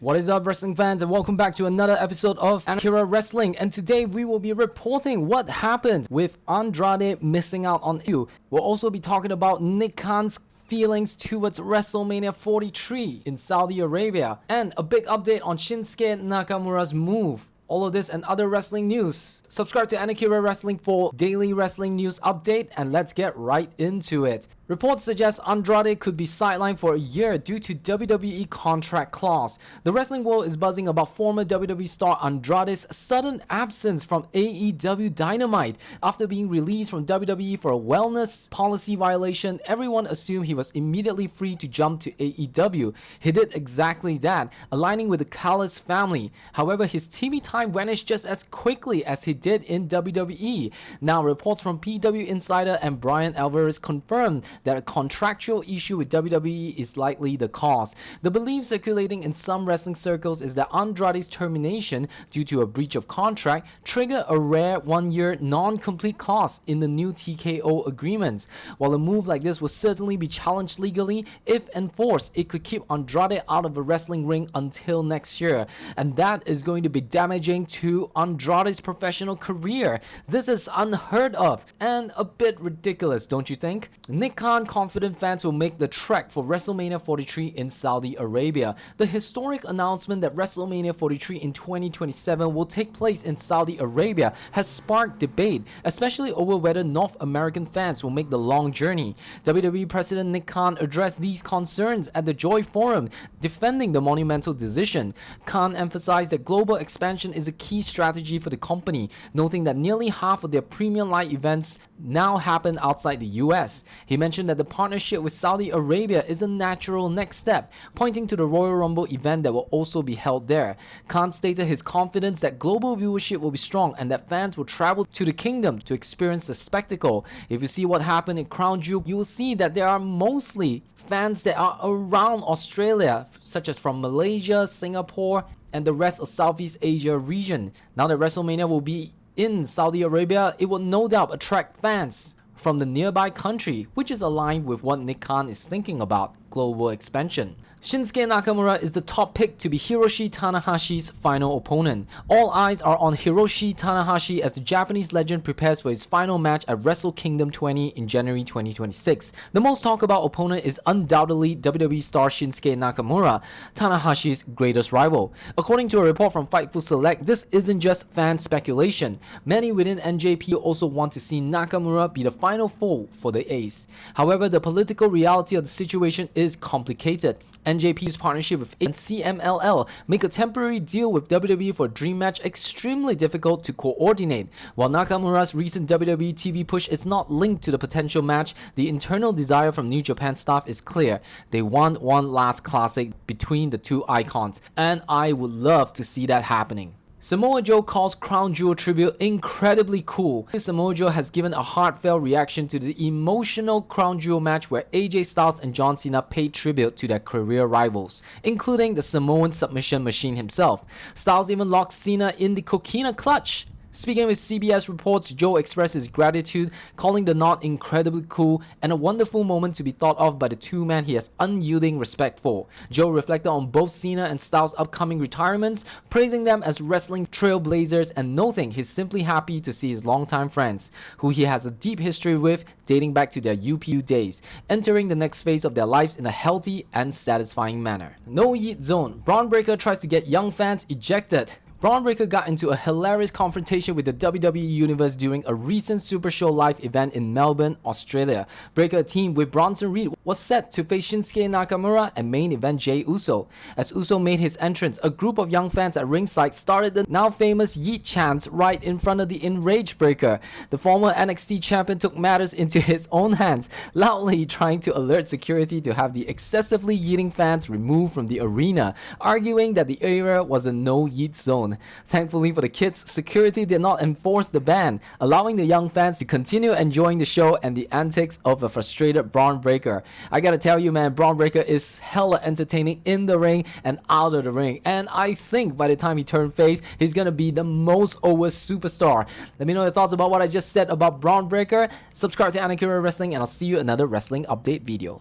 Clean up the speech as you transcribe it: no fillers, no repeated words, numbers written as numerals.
What is up, wrestling fans, and welcome back to another episode of Akira Wrestling. And today we will be reporting what happened with Andrade missing out on you. We'll also be talking about Nick Khan's feelings towards WrestleMania 43 in Saudi Arabia, and a big update on Shinsuke Nakamura's move. All of this and other wrestling news. Subscribe to Akira Wrestling for daily wrestling news update, and let's get right into it. Reports suggest Andrade could be sidelined for a year due to WWE contract clause. The wrestling world is buzzing about former WWE star Andrade's sudden absence from AEW Dynamite. After being released from WWE for a wellness policy violation, everyone assumed he was immediately free to jump to AEW. He did exactly that, aligning with the Callis family. However, his TV time vanished just as quickly as he did in WWE. Now, reports from PW Insider and Brian Alvarez confirmed that a contractual issue with WWE is likely the cause. The belief circulating in some wrestling circles is that Andrade's termination due to a breach of contract triggered a rare one-year non-complete clause in the new TKO agreements. While a move like this will certainly be challenged legally, if enforced, it could keep Andrade out of a wrestling ring until next year, and that is going to be damaging to Andrade's professional career. This is unheard of and a bit ridiculous, don't you think? Nick Khan confident fans will make the trek for WrestleMania 43 in Saudi Arabia. The historic announcement that WrestleMania 43 in 2027 will take place in Saudi Arabia has sparked debate, especially over whether North American fans will make the long journey. WWE President Nick Khan addressed these concerns at the Joy Forum, defending the monumental decision. Khan emphasized that global expansion is a key strategy for the company, noting that nearly half of their premium live events now happen outside the US. He mentioned that the partnership with Saudi Arabia is a natural next step, pointing to the Royal Rumble event that will also be held there. Khan stated his confidence that global viewership will be strong and that fans will travel to the kingdom to experience the spectacle. If you see what happened in Crown Jewel, you will see that there are mostly fans that are around Australia, such as from Malaysia, Singapore, and the rest of Southeast Asia region. Now that WrestleMania will be in Saudi Arabia, it will no doubt attract fans from the nearby country, which is aligned with what Nick Khan is thinking about, global expansion. Shinsuke Nakamura is the top pick to be Hiroshi Tanahashi's final opponent. All eyes are on Hiroshi Tanahashi as the Japanese legend prepares for his final match at Wrestle Kingdom 20 in January 2026. The most talked about opponent is undoubtedly WWE star Shinsuke Nakamura, Tanahashi's greatest rival. According to a report from Fightful Select, this isn't just fan speculation. Many within NJPW also want to see Nakamura be the final foe for the ace. However, the political reality of the situation is complicated. NJP's partnership with and CMLL make a temporary deal with WWE for a dream match extremely difficult to coordinate. While Nakamura's recent WWE TV push is not linked to the potential match, the internal desire from New Japan staff is clear. They want one last classic between the two icons, and I would love to see that happening. Samoa Joe calls Crown Jewel tribute incredibly cool. Samoa Joe has given a heartfelt reaction to the emotional Crown Jewel match where AJ Styles and John Cena paid tribute to their career rivals, including the Samoan submission machine himself. Styles even locked Cena in the Coquina clutch. Speaking with CBS reports, Joe expressed his gratitude, calling the knot incredibly cool and a wonderful moment to be thought of by the two men he has unyielding respect for. Joe reflected on both Cena and Styles' upcoming retirements, praising them as wrestling trailblazers and noting he's simply happy to see his longtime friends, who he has a deep history with dating back to their UPU days, entering the next phase of their lives in a healthy and satisfying manner. No YEET zone. Bron Breakker tries to get young fans ejected. Bron Breakker got into a hilarious confrontation with the WWE Universe during a recent Super Show Live event in Melbourne, Australia. Breakker, teamed with Bronson Reed, was set to face Shinsuke Nakamura and main event Jey Uso. As Uso made his entrance, a group of young fans at ringside started the now famous YEET chants right in front of the enraged Breakker. The former NXT champion took matters into his own hands, loudly trying to alert security to have the excessively yeeting fans removed from the arena, arguing that the area was a no YEET zone. Thankfully for the kids, security did not enforce the ban, allowing the young fans to continue enjoying the show and the antics of a frustrated Bron Breakker. I gotta tell you, man, Bron Breakker is hella entertaining in the ring and out of the ring, and I think by the time he turns face, he's gonna be the most over superstar. Let me know your thoughts about what I just said about Bron Breakker. Subscribe to Akira Wrestling, and I'll see you in another wrestling update video.